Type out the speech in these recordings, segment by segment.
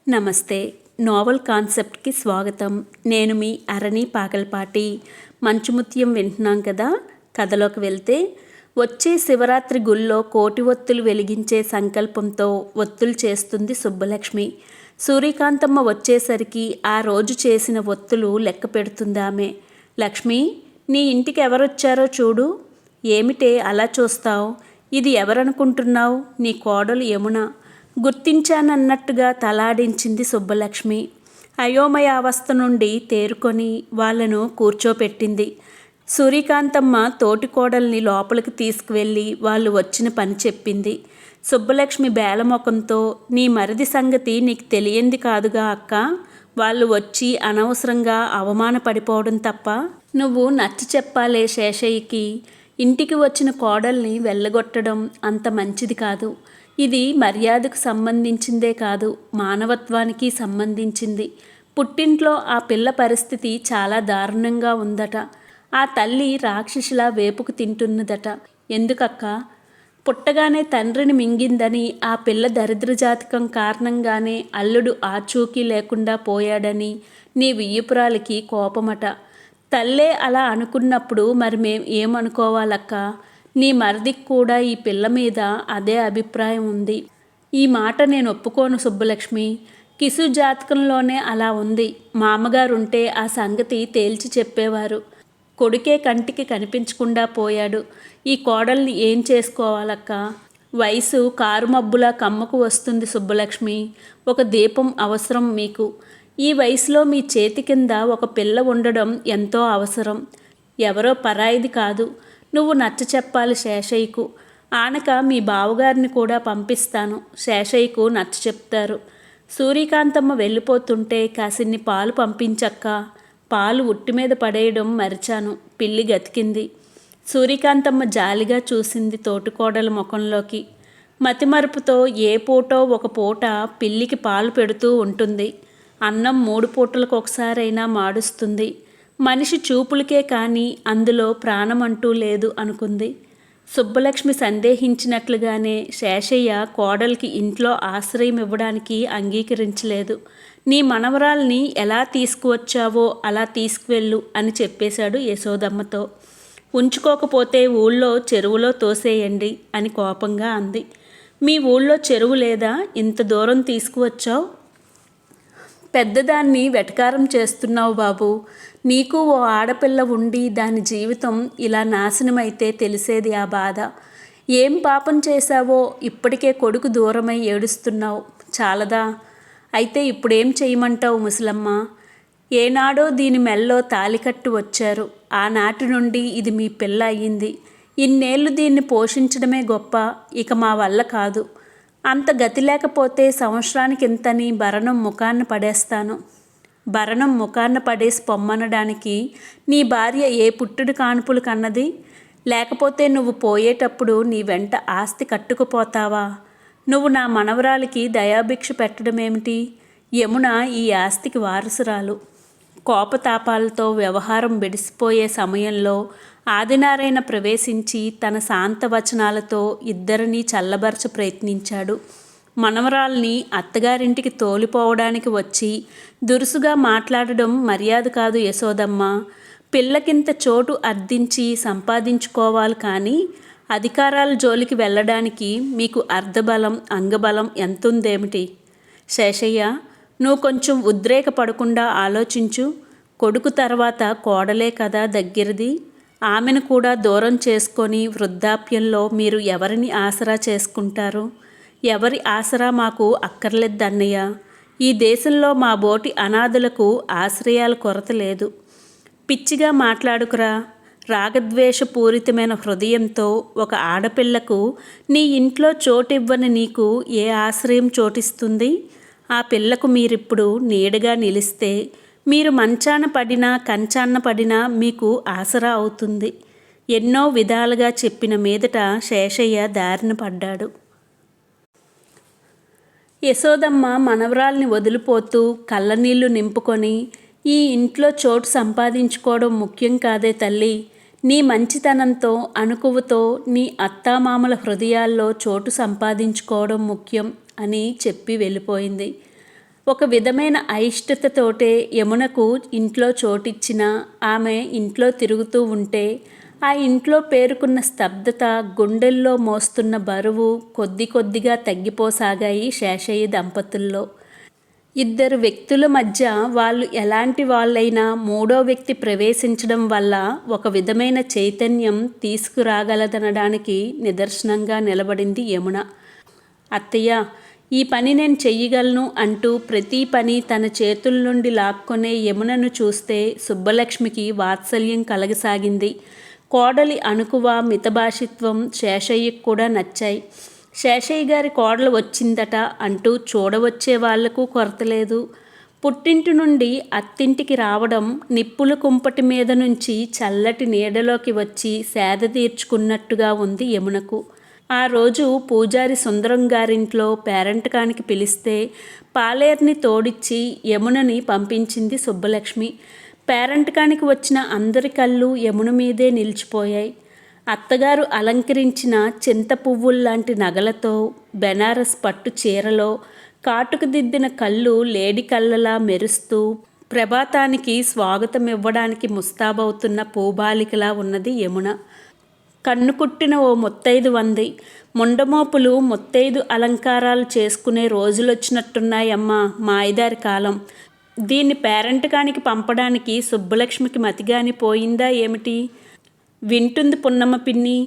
నమస్తే. నోవెల్ కాన్సెప్ట్‌కి స్వాగతం. నేను మీ అరణి పాకల్పాటి. మంచుముత్యం వింటున్నాం కదా. కథలోకి వెళ్తే, వచ్చే శివరాత్రి గుళ్ళో కోటి ఒత్తులు వెలిగించే సంకల్పంతో ఒత్తులు చేస్తుంది సుబ్బలక్ష్మి. సూర్యకాంతమ్మ వచ్చేసరికి ఆ రోజు చేసిన ఒత్తులు లెక్క పెడుతుందామె. లక్ష్మి, నీ ఇంటికి ఎవరొచ్చారో చూడు. ఏమిటే అలా చూస్తావు? ఇది ఎవరనుకుంటున్నావు? నీ కోడలు యమున. గుర్తించానన్నట్టుగా తలాడించింది సుబ్బలక్ష్మి. అయోమయావస్థ నుండి తేరుకొని వాళ్లను కూర్చోపెట్టింది. సూర్యకాంతమ్మ తోటికోడల్ని లోపలికి తీసుకువెళ్ళి వాళ్ళు వచ్చిన పని చెప్పింది. సుబ్బలక్ష్మి బేలముఖంతో, నీ మరిది సంగతి నీకు తెలియంది కాదుగా అక్క. వాళ్ళు వచ్చి అనవసరంగా అవమానపడిపోవడం తప్ప నువ్వు నచ్చ చెప్పాలే శేషయ్యకి. ఇంటికి వచ్చిన కోడల్ని వెళ్ళగొట్టడం అంత మంచిది కాదు. ఇది మర్యాదకు సంబంధించిందే కాదు, మానవత్వానికి సంబంధించింది. పుట్టింట్లో ఆ పిల్ల పరిస్థితి చాలా దారుణంగా ఉందట. ఆ తల్లి రాక్షసిలా వేపుకు తింటున్నదట. ఎందుకక్క? పుట్టగానే తండ్రిని మింగిందని, ఆ పిల్ల దరిద్రజాతకం కారణంగానే అల్లుడు ఆచూకీ లేకుండా పోయాడని నీ వియ్యపురాలికి కోపమట. తల్లే అలా అనుకున్నప్పుడు మరి మేం ఏమనుకోవాలక్క? నీ మరిదికి కూడా ఈ పిల్ల మీద అదే అభిప్రాయం ఉంది. ఈ మాట నేను ఒప్పుకోను సుబ్బలక్ష్మి. కిసు జాతకంలోనే అలా ఉంది. మామగారుంటే ఆ సంగతి తేల్చి చెప్పేవారు. కొడుకే కంటికి కనిపించకుండా పోయాడు. ఈ కోడల్ని ఏం చేసుకోవాలక్క? వయసు కారుమబ్బులా కమ్మకు వస్తుంది సుబ్బలక్ష్మి. ఒక దీపం అవసరం మీకు. ఈ వయసులో మీ చేతి కింద ఒక పిల్ల ఉండడం ఎంతో అవసరం. ఎవరో పరాయిది కాదు. నువ్వు నచ్చ చెప్పాలి శేషయ్యకు. ఆనక మీ బావగారిని కూడా పంపిస్తాను. శేషయ్యకు నచ్చ చెప్తారు. సూర్యకాంతమ్మ వెళ్ళిపోతుంటే కాసిన్ని పాలు పంపించక్క. పాలు ఉట్టి మీద పడేయడం మరిచాను. పిల్లి గతికింది. సూర్యకాంతమ్మ జాలిగా చూసింది తోటికోడల ముఖంలోకి. మతిమరుపుతో ఏ పూటో ఒక పూట పిల్లికి పాలు పెడుతూ ఉంటుంది. అన్నం 3 పూటలకు ఒకసారైనా మాడుస్తుంది. మనిషి చూపులకే కానీ అందులో ప్రాణమంటూ లేదు అనుకుంది. సుబ్బలక్ష్మి సందేహించినట్లుగానే శేషయ్య కోడలికి ఇంట్లో ఆశ్రయం ఇవ్వడానికి అంగీకరించలేదు. నీ మనవరాల్ని ఎలా తీసుకువచ్చావో అలా తీసుకువెళ్ళు అని చెప్పేశాడు యశోదమ్మతో. ఉంచుకోకపోతే ఊళ్ళో చెరువులో తోసేయండి అని కోపంగా అంది. మీ ఊళ్ళో చెరువు లేదా? ఇంత దూరం తీసుకువచ్చావు? పెద్దదాన్ని వెటకారం చేస్తున్నావు బాబు. నీకు ఓ ఆడపిల్ల ఉండి దాని జీవితం ఇలా నాశనమైతే తెలిసేది ఆ బాధ. ఏం పాపం చేశావో ఇప్పటికే కొడుకు దూరమై ఏడుస్తున్నావు. చాలదా? అయితే ఇప్పుడేం చేయమంటావు ముసలమ్మ? ఏనాడో దీని మెల్లో తాలికట్టు వచ్చారు. ఆనాటి నుండి ఇది మీ పిల్ల అయ్యింది. ఇన్నేళ్లు దీన్ని పోషించడమే గొప్ప. ఇక మా వల్ల కాదు. అంత గతి లేకపోతే సంవత్సరానికి ఇంతని భరణం ముఖాన్న పడేస్తాను. భరణం ముఖాన్న పడేసి పొమ్మనడానికి నీ భార్య ఏ పుట్టుడు కానుపులు కన్నది? లేకపోతే నువ్వు పోయేటప్పుడు నీ వెంట ఆస్తి కట్టుకుపోతావా? నువ్వు నా మనవరాలికి దయాభిక్ష పెట్టడమేమిటి? యమున ఈ ఆస్తికి వారసురాలు. కోపతాపాలతో వ్యవహారం బెడిసిపోయే సమయంలో ఆదినారాయణ ప్రవేశించి తన శాంతవచనాలతో ఇద్దరినీ చల్లబరచ ప్రయత్నించాడు. మనవరాల్ని అత్తగారింటికి తోలిపోవడానికి వచ్చి దురుసుగా మాట్లాడడం మర్యాద కాదు యశోదమ్మ. పిల్లకింత చోటు అర్థించి సంపాదించుకోవాలి కానీ అధికారాల జోలికి వెళ్ళడానికి మీకు అర్ధబలం అంగబలం ఎంతుందేమిటి? శేషయ్య, నువ్వు కొంచెం ఉద్రేకపడకుండా ఆలోచించు. కొడుకు తర్వాత కోడలే కదా దగ్గరది. ఆమెను కూడా దూరం చేసుకొని వృద్ధాప్యంలో మీరు ఎవరిని ఆసరా చేసుకుంటారు? ఎవరి ఆసరా మాకు అక్కర్లేదన్నయ్య. ఈ దేశంలో మా బోటి అనాథులకు ఆశ్రయాల కొరత లేదు. పిచ్చిగా మాట్లాడుకురా. రాగద్వేషపూరితమైన హృదయంతో ఒక ఆడపిల్లకు నీ ఇంట్లో చోటివ్వని నీకు ఏ ఆశ్రయం చోటిస్తుంది? ఆ పిల్లకు మీరిప్పుడు నీడగా నిలిస్తే మీరు మంచాన పడినా కంచాన్న పడినా మీకు ఆసరా అవుతుంది. ఎన్నో విధాలుగా చెప్పిన మీదట శేషయ్య దారిన పడ్డాడు. యశోదమ్మ మనవరాల్ని వదిలిపోతూ కళ్ళనీళ్లు నింపుకొని, ఈ ఇంట్లో చోటు సంపాదించుకోవడం ముఖ్యం కాదే తల్లి. నీ మంచితనంతో అణకువతో నీ అత్తామామల హృదయాల్లో చోటు సంపాదించుకోవడం ముఖ్యం అని చెప్పి వెళ్ళిపోయింది. ఒక విధమైన అయిష్టతతోటే యమునకు ఇంట్లో చోటిచ్చిన ఆమె ఇంట్లో తిరుగుతూ ఉంటే ఆ ఇంట్లో పేరుకున్న స్తబ్దత, గుండెల్లో మోస్తున్న బరువు కొద్ది కొద్దిగా తగ్గిపోసాగాయి శేషయ్య దంపతుల్లో. ఇద్దరు వ్యక్తుల మధ్య వాళ్ళు ఎలాంటి వాళ్ళైనా మూడో వ్యక్తి ప్రవేశించడం వల్ల ఒక విధమైన చైతన్యం తీసుకురాగలదనడానికి నిదర్శనంగా నిలబడింది యమున. అత్తయ్య, ఈ పని నేను చెయ్యగలను అంటూ ప్రతి పని తన చేతుల నుండి లాక్కొనే యమునను చూస్తే సుబ్బలక్ష్మికి వాత్సల్యం కలగసాగింది. కోడలి అణకువ, మితభాషిత్వం శేషయ్యకు కూడా నచ్చాయి. శేషయ్య గారి కోడలు వచ్చిందట అంటూ చూడవచ్చే వాళ్లకు కొరతలేదు. పుట్టింటి నుండి అత్తింటికి రావడం నిప్పుల కుంపటి మీద నుంచి చల్లటి నీడలోకి వచ్చి సేద తీర్చుకున్నట్టుగా ఉంది యమునకు. ఆ రోజు పూజారి సుందరం గారింట్లో పేరంటకానికి పిలిస్తే పాలేర్ని తోడిచ్చి యమునని పంపించింది సుబ్బలక్ష్మి. పేరంటకానికి వచ్చిన అందరి కళ్ళు యమున మీదే నిలిచిపోయాయి. అత్తగారు అలంకరించిన చింత పువ్వుల్లాంటి నగలతో, బెనారస్ పట్టు చీరలో కాటుకు దిద్దిన కళ్ళు లేడి కళ్ళలా మెరుస్తూ ప్రభాతానికి స్వాగతం ఇవ్వడానికి ముస్తాబవుతున్న పూబాలికలా ఉన్నది యమున. కన్ను కుట్టిన ఓ ముత్తైదు వంది. ముండమోపులు ముత్తైదు అలంకారాలు చేసుకునే రోజులొచ్చినట్టున్నాయమ్మా మాయదారి కాలం. దీన్ని పేరంటకానికి పంపడానికి సుబ్బలక్ష్మికి మతిగాని పోయిందా ఏమిటి? వింటుంది పున్నమ్మ పిన్ని.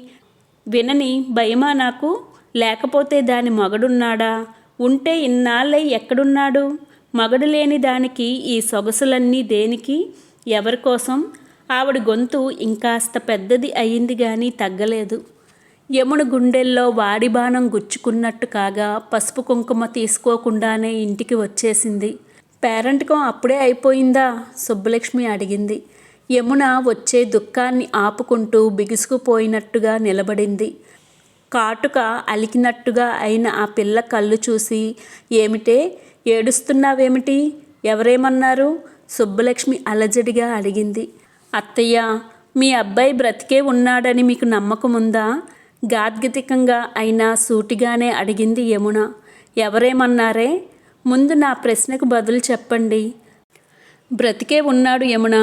వినని భయమా నాకు? లేకపోతే దాని మగడున్నాడా? ఉంటే ఇన్నాళ్ళై ఎక్కడున్నాడు? మగడు లేని దానికి ఈ సొగసులన్నీ దేనికి? ఎవరికోసం? ఆవిడ గొంతు ఇంకాస్త పెద్దది అయింది గాని తగ్గలేదు. యమున గుండెల్లో వాడిబాణం గుచ్చుకున్నట్టు కాగా పసుపు కుంకుమ తీసుకోకుండానే ఇంటికి వచ్చేసింది. పేరంటకం అప్పుడే అయిపోయిందా? సుబ్బలక్ష్మి అడిగింది. యమున వచ్చే దుఃఖాన్ని ఆపుకుంటూ బిగుసుకుపోయినట్టుగా నిలబడింది. కాటుక అలికినట్టుగా అయిన ఆ పిల్ల కళ్ళు చూసి, ఏమిటే ఏడుస్తున్నావేమిటి? ఎవరేమన్నారు? సుబ్బలక్ష్మి అలజడిగా అడిగింది. అత్తయ్య, మీ అబ్బాయి బ్రతికే ఉన్నాడని మీకు నమ్మకముందా? గాద్గతికంగా అయినా సూటిగానే అడిగింది యమున. ఎవరేమన్నారే? ముందు నా ప్రశ్నకు బదులు చెప్పండి. బ్రతికే ఉన్నాడు యమున,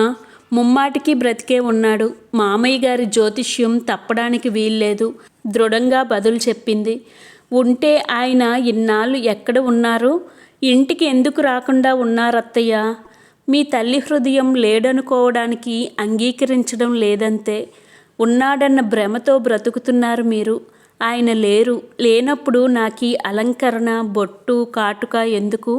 ముమ్మాటికి బ్రతికే ఉన్నాడు. మామయ్య గారి జ్యోతిష్యం తప్పడానికి వీల్లేదు దృఢంగా బదులు చెప్పింది. ఉంటే ఆయన ఇన్నాళ్ళు ఎక్కడ ఉన్నారు? ఇంటికి ఎందుకు రాకుండా ఉన్నారత్తయ్య? మీ తల్లి హృదయం లేడనుకోవడానికి అంగీకరించడం లేదంతే. ఉన్నాడన్న భ్రమతో బ్రతుకుతున్నారు మీరు. ఆయన లేరు. లేనప్పుడు నాకీ అలంకరణ, బొట్టు, కాటుక ఎందుకు?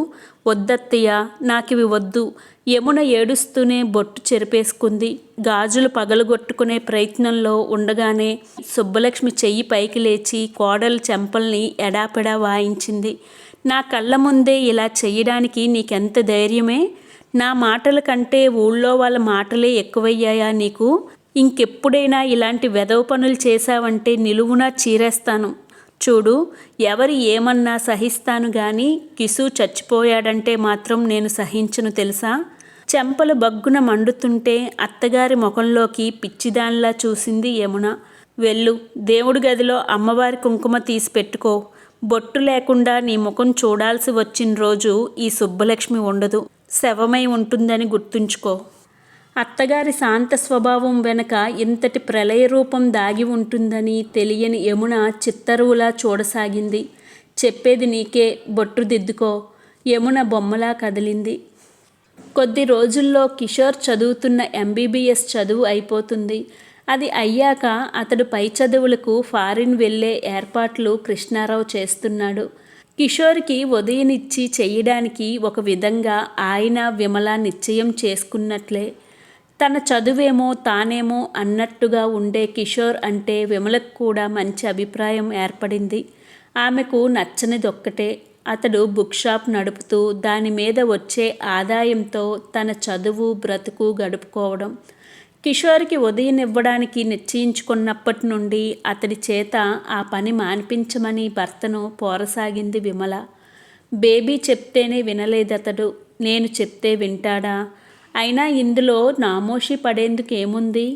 వద్దత్తయ్య, నాకివి వద్దు. యమున ఏడుస్తూనే బొట్టు చెరిపేసుకుంది. గాజులు పగలగొట్టుకునే ప్రయత్నంలో ఉండగానే సుబ్బలక్ష్మి చెయ్యి పైకి లేచి కోడలు చెంపల్ని ఎడాపెడా వాయించింది. నా కళ్ళ ముందే ఇలా చెయ్యడానికి నీకెంత ధైర్యమే? నా మాటల కంటే ఊళ్ళో వాళ్ళ మాటలే ఎక్కువయ్యాయా నీకు? ఇంకెప్పుడైనా ఇలాంటి వెధవ పనులు చేశావంటే నిలువునా చీరేస్తాను. చూడు, ఎవరు ఏమన్నా సహిస్తాను గాని కిసు చచ్చిపోయాడంటే మాత్రం నేను సహించను తెలుసా? చెంపలు బగ్గున మండుతుంటే అత్తగారి ముఖంలోకి పిచ్చిదానిలా చూసింది యమున. వెళ్ళు, దేవుడి గదిలో అమ్మవారి కుంకుమ తీసి పెట్టుకో. బొట్టు లేకుండా నీ ముఖం చూడాల్సి వచ్చిన రోజు ఈ సుబ్బలక్ష్మి ఉండదు, శవమై ఉంటుందని గుర్తుంచుకో. అత్తగారి శాంత స్వభావం వెనక ఇంతటి ప్రళయ రూపం దాగి ఉంటుందని తెలియని యమున చిత్తరువులా చూడసాగింది. చెప్పేది నీకే, బొట్టు దిద్దుకో. యమున బొమ్మలా కదిలింది. కొద్ది రోజుల్లో కిషోర్ చదువుతున్న ఎంబీబీఎస్ చదువు అయిపోతుంది. అది అయ్యాక అతడు పై చదువులకు ఫారిన్ వెళ్ళే ఏర్పాట్లు కృష్ణారావు చేస్తున్నాడు. కిషోర్కి ఉదయనిచ్చి చెయ్యడానికి ఒక విధంగా ఆయన విమల నిశ్చయం చేసుకున్నట్లే. తన చదువేమో తానేమో అన్నట్టుగా ఉండే కిషోర్ అంటే విమలకు కూడా మంచి అభిప్రాయం ఏర్పడింది. ఆమెకు నచ్చనిదొక్కటే, అతడు బుక్ షాప్ నడుపుతూ దాని మీద వచ్చే ఆదాయంతో తన చదువు, బ్రతుకు గడుపుకోవడం. కిషోర్కి ఉదయనివ్వడానికి నిశ్చయించుకున్నప్పటి నుండి అతడి చేత ఆ పని మానిపించమని భర్తను పోరసాగింది విమల. బేబీ చెప్తేనే వినలేదతడు. నేను చెప్తే వింటాడా? అయినా ఇందులో నామోషి పడేందుకేముంది?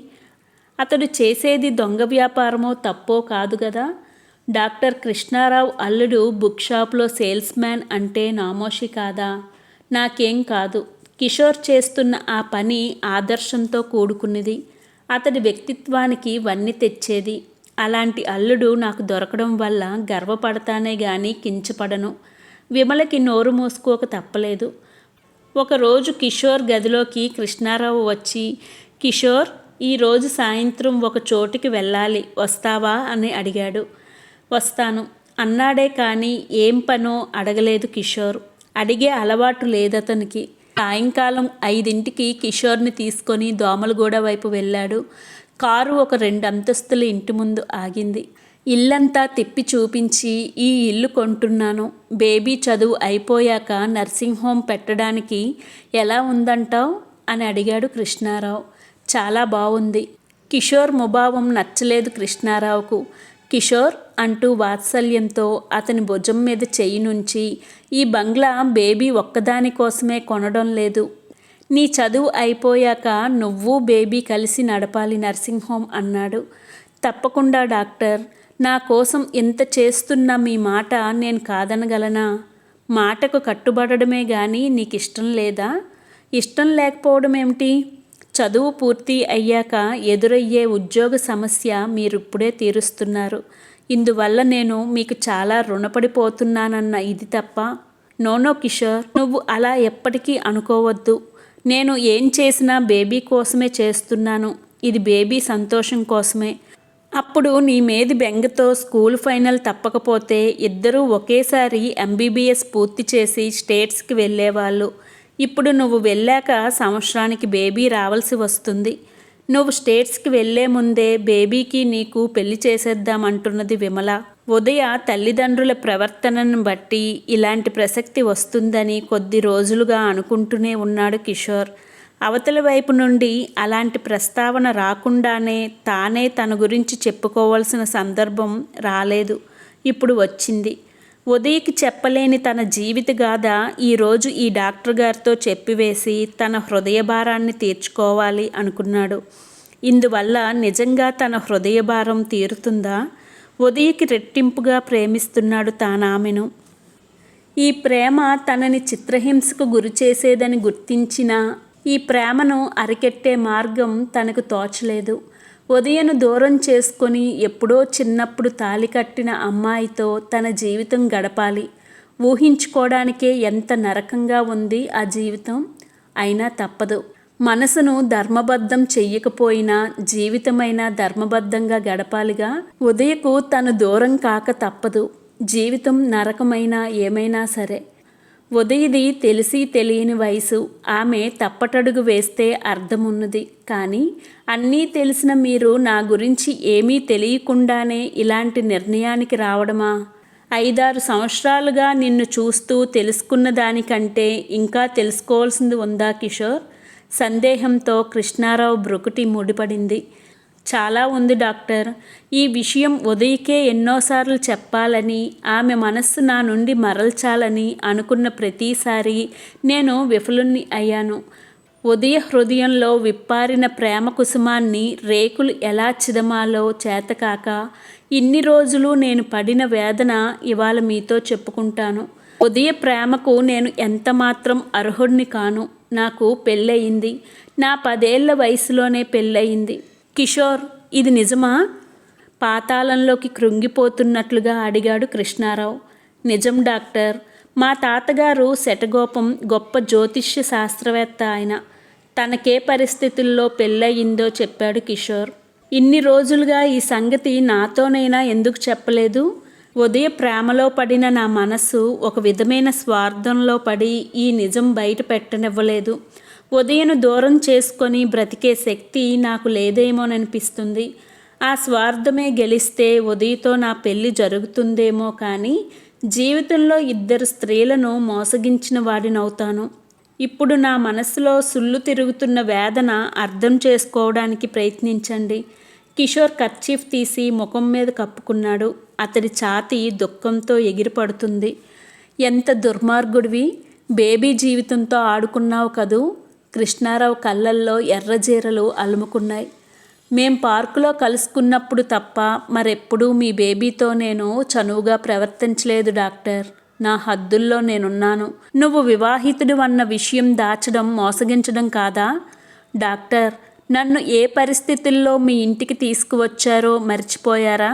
అతడు చేసేది దొంగ వ్యాపారమో తప్పో కాదు గదా. డాక్టర్ కృష్ణారావు అల్లుడు బుక్ షాప్లో సేల్స్ మ్యాన్ అంటే నామోషి కాదా? నాకేం కాదు. కిషోర్ చేస్తున్న ఆ పని ఆదర్శంతో కూడుకున్నది. అతడి వ్యక్తిత్వానికి వన్నె తెచ్చేది. అలాంటి అల్లుడు నాకు దొరకడం వల్ల గర్వపడతానే గాని కించపడను. విమలకి నోరు మూసుకోక తప్పలేదు. ఒకరోజు కిషోర్ గదిలోకి కృష్ణారావు వచ్చి, కిషోర్, ఈరోజు సాయంత్రం ఒక చోటికి వెళ్ళాలి, వస్తావా అని అడిగాడు. వస్తాను అన్నాడే కానీ ఏం పనో అడగలేదు కిషోర్. అడిగే అలవాటు లేదతనికి. సాయంకాలం 5ంటికి కిషోర్ని తీసుకొని దోమలగూడ వైపు వెళ్ళాడు. కారు ఒక 2 అంతస్తుల ఇంటి ముందు ఆగింది. ఇల్లంతా తిప్పి చూపించి, ఈ ఇల్లు కొంటున్నాను. బేబీ చదువు అయిపోయాక నర్సింగ్ హోమ్ పెట్టడానికి ఎలా ఉందంటావు అని అడిగాడు కృష్ణారావు. చాలా బాగుంది. కిషోర్ ముభావం నచ్చలేదు కృష్ణారావుకు. కిషోర్ అంటూ వాత్సల్యంతో అతని భుజం మీద చెయ్యి నుంచి, ఈ బంగ్లా బేబీ ఒక్కదాని కోసమే కొనడం లేదు. నీ చదువు అయిపోయాక నువ్వు బేబీ కలిసి నడపాలి నర్సింగ్ హోమ్ అన్నాడు. తప్పకుండా డాక్టర్, నా కోసం ఇంత చేస్తున్న మీ మాట నేను కాదనగలనా? మాటకు కట్టుబడమే గాని నీకు ఇష్టం లేదా? ఇష్టం లేకపోవడం ఏమిటి? చదువు పూర్తి అయ్యాక ఎదురయ్యే ఉద్యోగ సమస్య మీరిప్పుడే తీరుస్తున్నారు. ఇందువల్ల నేను మీకు చాలా రుణపడిపోతున్నానన్న ఇది తప్ప. నో కిషోర్, నువ్వు అలా ఎప్పటికీ అనుకోవద్దు. నేను ఏం చేసినా బేబీ కోసమే చేస్తున్నాను. ఇది బేబీ సంతోషం కోసమే. అప్పుడు నీ మీది బెంగతో స్కూల్ ఫైనల్ తప్పకపోతే ఇద్దరూ ఒకేసారి MBBS పూర్తి చేసి స్టేట్స్కి వెళ్ళేవాళ్ళు. ఇప్పుడు నువ్వు వెళ్ళాక సంవత్సరానికి బేబీ రావాల్సి వస్తుంది. నువ్వు స్టేట్స్కి వెళ్లే ముందే బేబీకి నీకు పెళ్లి చేసేద్దామంటున్నది విమల. ఉదయ తల్లిదండ్రుల ప్రవర్తనను బట్టి ఇలాంటి ప్రసక్తి వస్తుందని కొద్ది రోజులుగా అనుకుంటూనే ఉన్నాడు కిషోర్. అవతల వైపు నుండి అలాంటి ప్రస్తావన రాకుండానే తానే తన గురించి చెప్పుకోవాల్సిన సందర్భం రాలేదు. ఇప్పుడు వచ్చింది. ఉదయకి చెప్పలేని తన జీవిత గాథ ఈరోజు ఈ డాక్టర్ గారితో చెప్పివేసి తన హృదయ భారాన్ని తీర్చుకోవాలి అనుకున్నాడు. ఇందువల్ల నిజంగా తన హృదయ భారం తీరుతుందా? ఉదయకి రెట్టింపుగా ప్రేమిస్తున్నాడు తానామెను. ఈ ప్రేమ తనని చిత్రహింసకు గురి చేసేదని గుర్తించినా ఈ ప్రేమను అరికెట్టే మార్గం తనకు తోచలేదు. ఉదయను దూరం చేసుకొని ఎప్పుడో చిన్నప్పుడు తాళి కట్టిన అమ్మాయితో తన జీవితం గడపాలి. ఊహించుకోవడానికే ఎంత నరకంగా ఉంది ఆ జీవితం. అయినా తప్పదు. మనసును ధర్మబద్ధం చెయ్యకపోయినా జీవితమైనా ధర్మబద్ధంగా గడపాలిగా. ఉదయకు తను దూరం కాక తప్పదు. జీవితం నరకమైనా ఏమైనా సరే. ఉదయది తెలిసి తెలియని వయసు. ఆమె తప్పటడుగు వేస్తే అర్థమున్నది. కానీ అన్నీ తెలిసిన మీరు నా గురించి ఏమీ తెలియకుండానే ఇలాంటి నిర్ణయానికి రావడమా? 5-6 సంవత్సరాలుగా నిన్ను చూస్తూ తెలుసుకున్న దానికంటే ఇంకా తెలుసుకోవాల్సింది ఉందా కిషోర్? సందేహంతో కృష్ణారావు బ్రుకుటి ముడిపడింది. చాలా ఉంది డాక్టర్. ఈ విషయం ఉదయ్కే ఎన్నోసార్లు చెప్పాలని, ఆమె మనస్సు నా నుండి మరల్చాలని అనుకున్న ప్రతిసారి నేను విఫలుణ్ణి అయ్యాను. ఉదయ హృదయంలో విప్పారిన ప్రేమ కుసుమాన్ని రేకులు ఎలా చిదమాలో చేతకాక ఇన్ని రోజులు నేను పడిన వేదన ఇవాళ మీతో చెప్పుకుంటాను. ఉదయ ప్రేమకు నేను ఎంతమాత్రం అర్హుడిని కాను. నాకు పెళ్ళయింది. నా 10 ఏళ్ల వయసులోనే పెళ్ళయింది. కిషోర్, ఇది నిజమా? పాతాళంలోకి కృంగిపోతున్నట్లుగా అడిగాడు కృష్ణారావు. నిజం డాక్టర్. మా తాతగారు శటగోపం గొప్ప జ్యోతిష్య శాస్త్రవేత్త. ఆయన తనకే పరిస్థితుల్లో పెళ్ళయిందో చెప్పాడు కిషోర్. ఇన్ని రోజులుగా ఈ సంగతి నాతోనైనా ఎందుకు చెప్పలేదు? ఉదయ ప్రేమలో పడిన నా మనస్సు ఒక విధమైన స్వార్థంలో పడి ఈ నిజం బయట పెట్టనివ్వలేదు. ఉదయను దూరం చేసుకొని బ్రతికే శక్తి నాకు లేదేమోననిపిస్తుంది. ఆ స్వార్థమే గెలిస్తే ఉదయతో నా పెళ్లి జరుగుతుందేమో కానీ జీవితంలో 2 స్త్రీలను మోసగించిన వాడినవుతాను. ఇప్పుడు నా మనసులో సుళ్ళు తిరుగుతున్న వేదన అర్థం చేసుకోవడానికి ప్రయత్నించండి. కిషోర్ కర్చీఫ్ తీసి ముఖం మీద కప్పుకున్నాడు. అతడి ఛాతీ దుఃఖంతో ఎగిరిపడుతుంది. ఎంత దుర్మార్గుడివి! బేబీ జీవితంతో ఆడుకున్నావు కదూ. కృష్ణారావు కళ్ళల్లో ఎర్రజీరలు అలుముకున్నాయి. మేం పార్కులో కలుసుకున్నప్పుడు తప్ప మరెప్పుడూ మీ బేబీతో నేను చనువుగా ప్రవర్తించలేదు డాక్టర్. నా హద్దుల్లో నేనున్నాను. నువ్వు వివాహితుడు అన్న విషయం దాచడం మోసగించడం కాదా? డాక్టర్, నన్ను ఏ పరిస్థితుల్లో మీ ఇంటికి తీసుకువచ్చారో మర్చిపోయారా?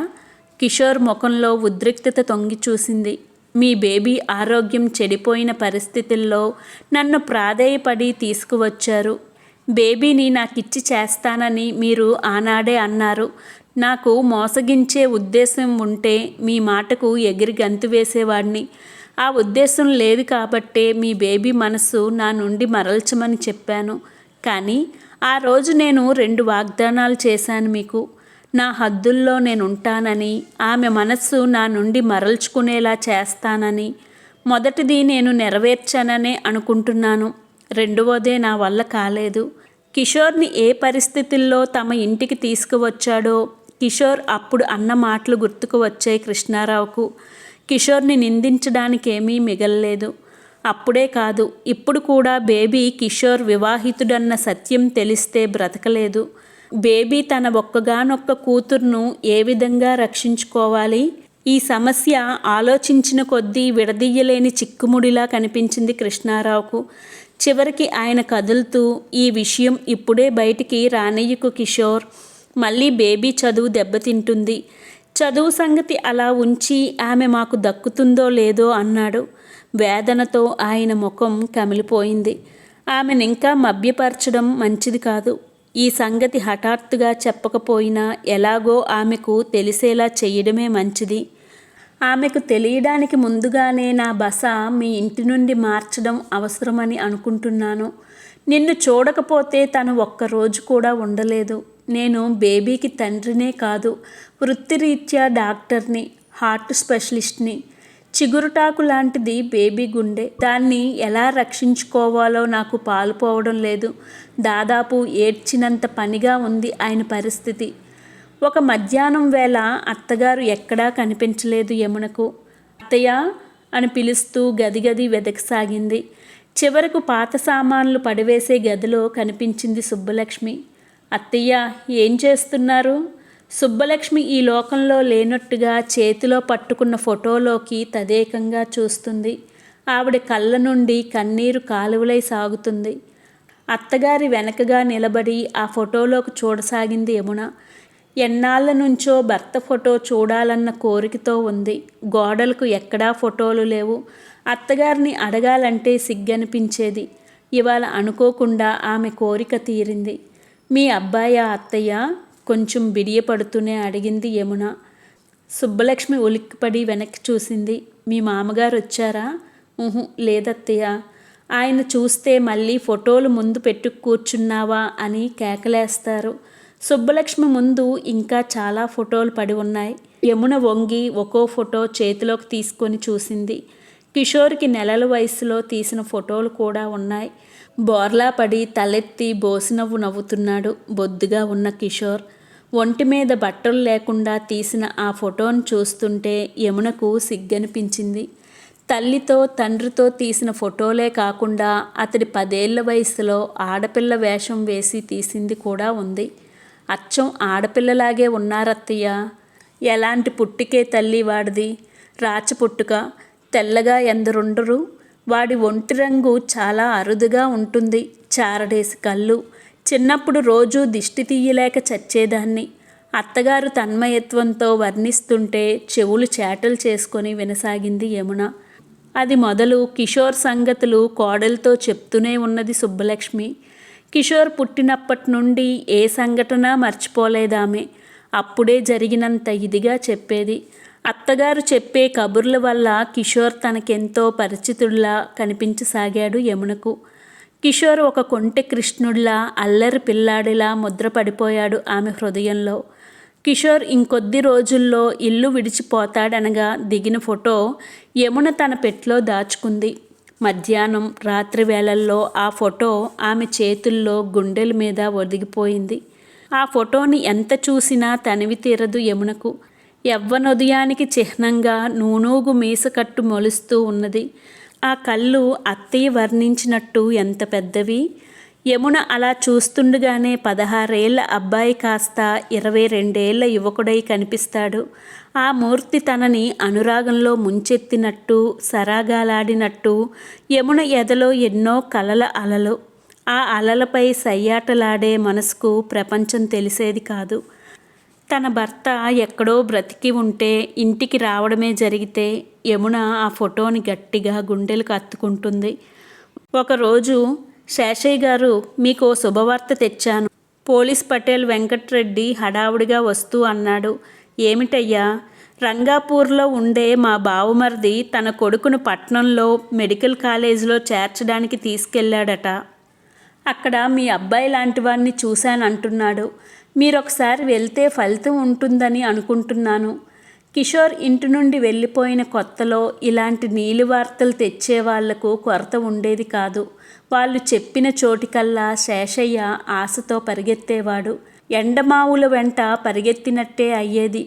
కిషోర్ ముఖంలో ఉద్రిక్తత తొంగి చూసింది. మీ బేబీ ఆరోగ్యం చెడిపోయిన పరిస్థితుల్లో నన్ను ప్రాధేయపడి తీసుకువచ్చారు. బేబీని నాకిచ్చి చేస్తానని మీరు ఆనాడే అన్నారు. నాకు మోసగించే ఉద్దేశం ఉంటే మీ మాటకు ఎగిరి గంతు వేసేవాడిని. ఆ ఉద్దేశం లేదు కాబట్టే మీ బేబీ మనసు నా నుండి మరల్చమని చెప్పాను. కానీ ఆ రోజు నేను 2 వాగ్దానాలు చేశాను మీకు. నా హద్దుల్లో నేనుంటానని, ఆమె మనస్సు నా నుండి మరల్చుకునేలా చేస్తానని. మొదటిది నేను నెరవేర్చాననే అనుకుంటున్నాను. రెండవదే నా వల్ల కాలేదు. కిషోర్ని ఏ పరిస్థితుల్లో తమ ఇంటికి తీసుకువచ్చాడో కిషోర్ అప్పుడు అన్న మాటలు గుర్తుకు వచ్చాయి కృష్ణారావుకు. కిషోర్ని నిందించడానికేమీ మిగల్లేదు. అప్పుడే కాదు, ఇప్పుడు కూడా బేబీ కిషోర్ వివాహితుడన్న సత్యం తెలిస్తే బ్రతకలేదు. బేబీ తన ఒక్కగానొక్క కూతుర్ను ఏ విధంగా రక్షించుకోవాలి? ఈ సమస్య ఆలోచించిన కొద్దీ విడదీయలేని చిక్కుముడిలా కనిపించింది కృష్ణారావుకు. చివరికి ఆయన కదులుతూ, ఈ విషయం ఇప్పుడే బయటికి రానియ్యకు కిషోర్. మళ్ళీ బేబీ చదువు దెబ్బతింటుంది. చదువు సంగతి అలా ఉంచి ఆమె మాకు దక్కుతుందో లేదో అన్నాడు. వేదనతో ఆయన ముఖం కమిలిపోయింది. ఆమెనింకా మభ్యపరచడం మంచిది కాదు. ఈ సంగతి హఠాత్తుగా చెప్పకపోయినా ఎలాగో ఆమెకు తెలిసేలా చెయ్యడమే మంచిది. ఆమెకు తెలియడానికి ముందుగానే నా బస మీ ఇంటి నుండి మార్చడం అవసరమని అనుకుంటున్నాను. నిన్ను చూడకపోతే తను ఒక్కరోజు కూడా ఉండలేదు. నేను బేబీకి తండ్రినే కాదు, వృత్తిరీత్యా డాక్టర్ని, హార్ట్ స్పెషలిస్ట్ని. చిగురుటాకు లాంటిది బేబీ గుండె. దాన్ని ఎలా రక్షించుకోవాలో నాకు పాలుపోవడం లేదు. దాదాపు ఏడ్చినంత పనిగా ఉంది ఆయన పరిస్థితి. ఒక మధ్యాహ్నం వేళ అత్తగారు ఎక్కడా కనిపించలేదు యమునకు. అత్తయ్య అని పిలుస్తూ గది వెదకసాగింది. చివరకు పాత సామాన్లు పడివేసే గదిలో కనిపించింది సుబ్బలక్ష్మి. అత్తయ్య, ఏం చేస్తున్నారు? సుబ్బలక్ష్మి ఈ లోకంలో లేనట్టుగా చేతిలో పట్టుకున్న ఫోటోలోకి తదేకంగా చూస్తుంది. ఆవిడ కళ్ళ నుండి కన్నీరు కాలువలై సాగుతుంది. అత్తగారి వెనకగా నిలబడి ఆ ఫోటోలోకి చూడసాగింది యమున. ఎన్నాళ్ళ నుంచో భర్త ఫోటో చూడాలన్న కోరికతో ఉంది. గోడలకు ఎక్కడా ఫోటోలు లేవు. అత్తగారిని అడగాలంటే సిగ్గనిపించేది. ఇవాళ అనుకోకుండా ఆమె కోరిక తీరింది. మీ అబ్బాయా అత్తయ్య? కొంచెం బిడియపడుతూనే అడిగింది యమున. సుబ్బలక్ష్మి ఉలిక్కిపడి వెనక్కి చూసింది. మీ మామగారు వచ్చారా? లేదత్తయ్య. ఆయన చూస్తే మళ్ళీ ఫోటోలు ముందు పెట్టు కూర్చున్నావా అని కేకలేస్తారు. సుబ్బలక్ష్మి ముందు ఇంకా చాలా ఫోటోలు పడి ఉన్నాయి. యమున వంగి ఒక్కో ఫోటో చేతిలోకి తీసుకొని చూసింది. కిషోర్కి నెలల వయసులో తీసిన ఫోటోలు కూడా ఉన్నాయి. బోర్లా పడి తలెత్తి బోసినవ్వు నవ్వుతున్నాడు బొద్దుగా ఉన్న కిషోర్. ఒంటి మీద బట్టలు లేకుండా తీసిన ఆ ఫోటోను చూస్తుంటే యమునకు సిగ్గనిపించింది. తల్లితో తండ్రితో తీసిన ఫోటోలే కాకుండా అతడి 10 ఏళ్ల వయసులో ఆడపిల్ల వేషం వేసి తీసింది కూడా ఉంది. అచ్చం ఆడపిల్లలాగే ఉన్నారత్తయ్య. ఎలాంటి పుట్టికే తల్లి వాడిది? రాచి పుట్టుక. తెల్లగా ఎందరుండరు. వాడి ఒంటి రంగు చాలా అరుదుగా ఉంటుంది. చారడేసి కళ్ళు. చిన్నప్పుడు రోజూ దిష్టి తీయలేక చచ్చేదాన్ని. అత్తగారు తన్మయత్వంతో వర్ణిస్తుంటే చెవులు చేటలు చేసుకొని వినసాగింది యమున. అది మొదలు కిషోర్ సంగతులు కోడలతో చెప్తూనే ఉన్నది సుబ్బలక్ష్మి. కిషోర్ పుట్టినప్పటి నుండి ఏ సంఘటన మర్చిపోలేదామె. అప్పుడే జరిగినంత ఇదిగా చెప్పేది. అత్తగారు చెప్పే కబుర్ల వల్ల కిషోర్ తనకెంతో పరిచితుడిలా కనిపించసాగాడు యమునకు. కిషోర్ ఒక కొంటె కృష్ణుడిలా, అల్లరి పిల్లాడిలా ముద్రపడిపోయాడు ఆమె హృదయంలో. కిషోర్ ఇంకొద్ది రోజుల్లో ఇల్లు విడిచిపోతాడనగా దిగిన ఫోటో యమున తన పెట్లో దాచుకుంది. మధ్యాహ్నం రాత్రి వేళల్లో ఆ ఫోటో ఆమె చేతుల్లో గుండెల మీద ఒదిగిపోయింది. ఆ ఫోటోని ఎంత చూసినా తనివి తీరదు యమునకు. యవ్వనోదయానికి చిహ్నంగా నూనూగు మీసకట్టు మొలుస్తూ ఉన్నది. ఆ కళ్ళు అత్తయ్య వర్ణించినట్టు ఎంత పెద్దవి! యమున అలా చూస్తుండగానే 16 ఏళ్ల అబ్బాయి కాస్త 22 ఏళ్ల యువకుడై కనిపిస్తాడు. ఆ మూర్తి తనని అనురాగంలో ముంచెత్తినట్టు, సరాగాలాడినట్టు యమున ఎదలో ఎన్నో కలల అలలు. ఆ అలలపై సయ్యాటలాడే మనసుకు ప్రపంచం తెలిసేది కాదు. తన భర్త ఎక్కడో బ్రతికి ఉంటే ఇంటికి రావడమే జరిగితే యమున ఆ ఫోటోని గట్టిగా గుండెలకు అత్తుకుంటుంది. ఒకరోజు, శేషయ్య గారు, మీకో శుభవార్త తెచ్చాను. పోలీస్ పటేల్ వెంకట్రెడ్డి హడావుడిగా వస్తూ అన్నాడు. ఏమిటయ్యా? రంగాపూర్లో ఉండే మా బావుమరిది తన కొడుకును పట్నంలో మెడికల్ కాలేజీలో చేర్చడానికి తీసుకెళ్ళాడట. అక్కడ మీ అబ్బాయి లాంటి వాడిని చూశానంటున్నాడు. మీరొకసారి వెళ్తే ఫలితం ఉంటుందని అనుకుంటున్నాను. కిషోర్ ఇంటి నుండి వెళ్ళిపోయిన కొత్తలో ఇలాంటి నీలి వార్తలు తెచ్చేవాళ్లకు కొరత ఉండేది కాదు. వాళ్ళు చెప్పిన చోటికల్లా శేషయ్య ఆశతో పరిగెత్తేవాడు. ఎండమావుల వెంట పరిగెత్తినట్టే అయ్యేది.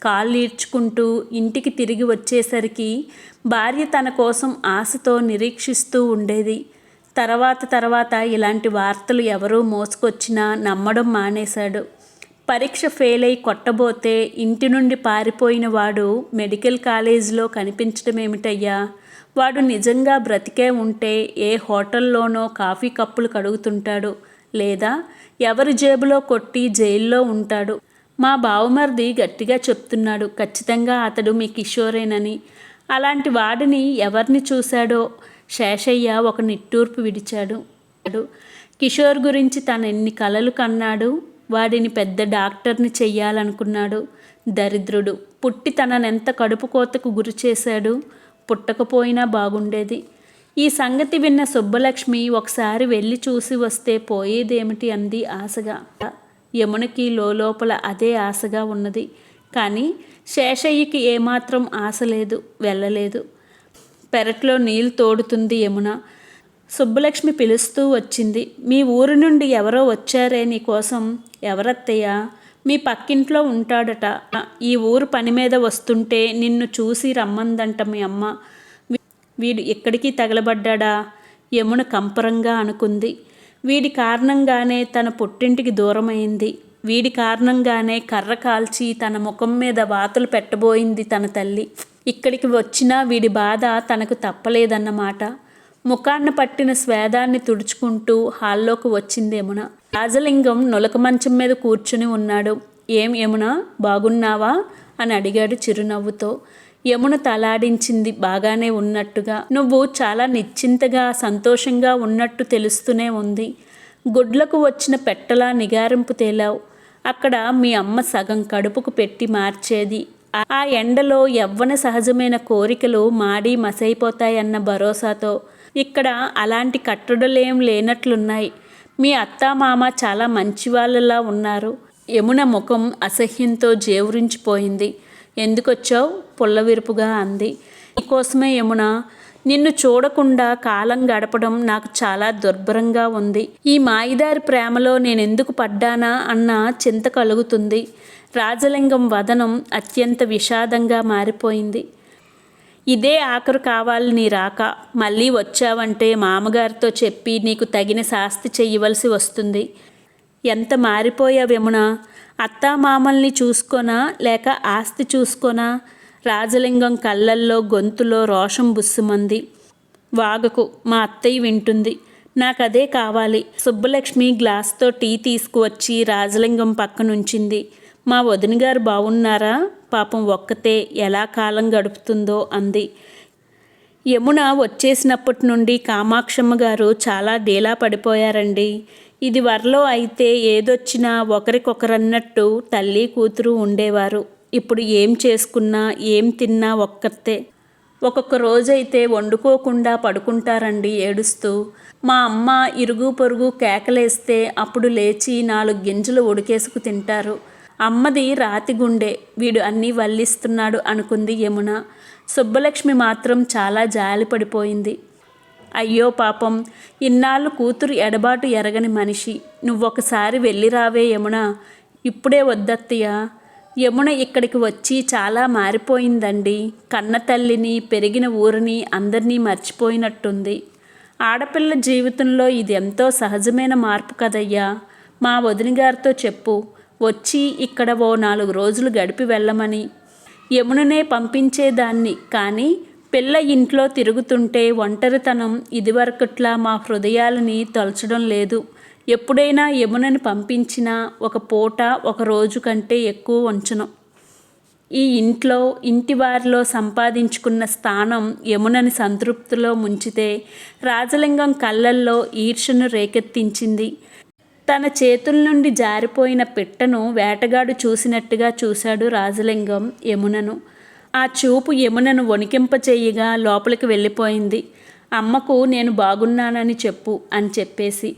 కాళ్ళు ఈడ్చుకుంటూ ఇంటికి తిరిగి వచ్చేసరికి భార్య తన కోసం ఆశతో నిరీక్షిస్తూ ఉండేది. తర్వాత ఇలాంటి వార్తలు ఎవరూ మోసుకొచ్చినా నమ్మడం మానేశాడు. పరీక్ష ఫెయిల్ అయి కొట్టబోతే ఇంటి నుండి పారిపోయిన వాడు మెడికల్ కాలేజీలో కనిపించడమేమిటయ్యా? వాడు నిజంగా బ్రతికే ఉంటే ఏ హోటల్లోనో కాఫీ కప్పులు కడుగుతుంటాడు, లేదా ఎవరి జేబులో కొట్టి జైల్లో ఉంటాడు. మా బావుమరిది గట్టిగా చెప్తున్నాడు, ఖచ్చితంగా అతడు మీ కిషోరేనని. అలాంటి వాడిని ఎవరిని చూశాడో? శేషయ్య ఒక నిట్టూర్పు విడిచాడు. కిషోర్ గురించి తనెన్ని కలలు కన్నాడు. వాడిని పెద్ద డాక్టర్ని చెయ్యాలనుకున్నాడు. దరిద్రుడు పుట్టి తననెంత కడుపు కోతకు గురి చేశాడు. పుట్టకపోయినా బాగుండేది. ఈ సంగతి విన్న సుబ్బలక్ష్మి ఒకసారి వెళ్ళి చూసి వస్తే పోయేదేమిటి అంది ఆశగా. యమునకి లోపల అదే ఆశగా ఉన్నది. కానీ శేషయ్యకి ఏమాత్రం ఆశ లేదు, వెళ్ళలేదు. పెరట్లో నీళ్ళు తోడుతుంది యమున. సుబ్బలక్ష్మి పిలుస్తూ వచ్చింది. మీ ఊరు నుండి ఎవరో వచ్చారే నీకోసం. ఎవరత్తయ్యా? మీ పక్కింట్లో ఉంటాడట. ఈ ఊరు పని మీద వస్తుంటే నిన్ను చూసి రమ్మందంట మీ అమ్మ. వీడు ఎక్కడికి తగలబడ్డా? యమున కంపరంగా అనుకుంది. వీడి కారణంగానే తన పుట్టింటికి దూరమైంది. వీడి కారణంగానే కర్ర కాల్చి తన ముఖం మీద వాతలు పెట్టబోయింది తన తల్లి. ఇక్కడికి వచ్చినా వీడి బాధ తనకు తప్పలేదన్నమాట. ముఖాన్న పట్టిన స్వేదాన్ని తుడుచుకుంటూ హాల్లోకి వచ్చింది యమున. రాజలింగం నులక మంచం మీద కూర్చుని ఉన్నాడు. ఏం యమున, బాగున్నావా అని అడిగాడు చిరునవ్వుతో. యమున తలాడించింది బాగానే ఉన్నట్టుగా. నువ్వు చాలా నిశ్చింతగా సంతోషంగా ఉన్నట్టు తెలుస్తూనే ఉంది. గుడ్లకు వచ్చిన పెట్టలా నిగారింపు తేలావు. అక్కడ మీ అమ్మ సగం కడుపుకు పెట్టి మార్చేది. ఆ ఎండలో యవ్వన సహజమైన కోరికలు మాడి మసైపోతాయన్న భరోసాతో. ఇక్కడ అలాంటి కట్టడలేం లేనట్లున్నాయి. మీ అత్తామామ చాలా మంచివాళ్ళలా ఉన్నారు. యమున ముఖం అసహ్యంతో జేవురించిపోయింది. ఎందుకొచ్చావు? పుల్లవిరుపుగా అంది. నీకోసమే యమున. నిన్ను చూడకుండా కాలం గడపడం నాకు చాలా దుర్భరంగా ఉంది. ఈ మాయిదారి ప్రేమలో నేనెందుకు పడ్డానా అన్న చింత కలుగుతుంది. రాజలింగం వదనం అత్యంత విషాదంగా మారిపోయింది. ఇదే ఆఖరు కావాలి నీ రాక. మళ్ళీ వచ్చావంటే మామగారితో చెప్పి నీకు తగిన శాస్తి చెయ్యవలసి వస్తుంది. ఎంత మారిపోయావు యమున. అత్తామామల్ని చూసుకోనా లేక ఆస్తి చూసుకోనా? రాజలింగం కళ్ళల్లో గొంతులో రోషం బుస్సుమంది. వాగకు, మా అత్తయ్య వింటుంది. నాకదే కావాలి. సుబ్బలక్ష్మి గ్లాస్తో టీ తీసుకువచ్చి రాజలింగం పక్కనుంచింది. మా వదినగారు బాగున్నారా? పాపం ఒక్కతే ఎలా కాలం గడుపుతుందో అంది. యమున వచ్చేసినప్పటి నుండి కామాక్షమ్మ గారు చాలా డీలా పడిపోయారండి. ఇది వరలో అయితే ఏదొచ్చినా ఒకరికొకరన్నట్టు తల్లి కూతురు ఉండేవారు. ఇప్పుడు ఏం చేసుకున్నా ఏం తిన్నా ఒక్కతే. ఒక్కొక్క రోజైతే వండుకోకుండా పడుకుంటారండి ఏడుస్తూ. మా అమ్మ ఇరుగు పొరుగు కేకలేస్తే అప్పుడు లేచి 4 గింజలు ఉడికేసుకు తింటారు. అమ్మది రాతి గుండె, వీడు అన్నీ వల్లిస్తున్నాడు అనుకుంది యమున. సుబ్బలక్ష్మి మాత్రం చాలా జాలిపడిపోయింది. అయ్యో పాపం, ఇన్నాళ్ళు కూతురు ఎడబాటు ఎరగని మనిషి. నువ్వొకసారి వెళ్ళిరావే యమున. ఇప్పుడే వద్దత్తయ్య. యమున ఇక్కడికి వచ్చి చాలా మారిపోయిందండి. కన్న తల్లిని, పెరిగిన ఊరిని, అందరినీ మర్చిపోయినట్టుంది. ఆడపిల్ల జీవితంలో ఇది ఎంతో సహజమైన మార్పు కదయ్యా. మా వదిన గారితో చెప్పు, వచ్చి ఇక్కడ ఓ 4 రోజులు గడిపి వెళ్ళమని. యముననే పంపించేదాన్ని, కానీ పిల్ల ఇంట్లో తిరుగుతుంటే ఒంటరితనం ఇదివరకట్లా మా హృదయాలని తలచడం లేదు. ఎప్పుడైనా యమునని పంపించినా ఒక పూట, ఒక రోజు కంటే ఎక్కువ ఉంచను. ఈ ఇంట్లో, ఇంటివారిలో సంపాదించుకున్న స్థానం యమునని సంతృప్తిలో ముంచితే రాజలింగం కళ్ళల్లో ఈర్ష్యను రేకెత్తించింది. తన చేతుల నుండి జారిపోయిన పిట్టను వేటగాడు చూసినట్టుగా చూశాడు రాజలింగం యమునను. ఆ చూపు యమునను వణికింపచేయగా లోపలికి వెళ్ళిపోయింది. అమ్మకు నేను బాగున్నానని చెప్పు అని చెప్పేసి.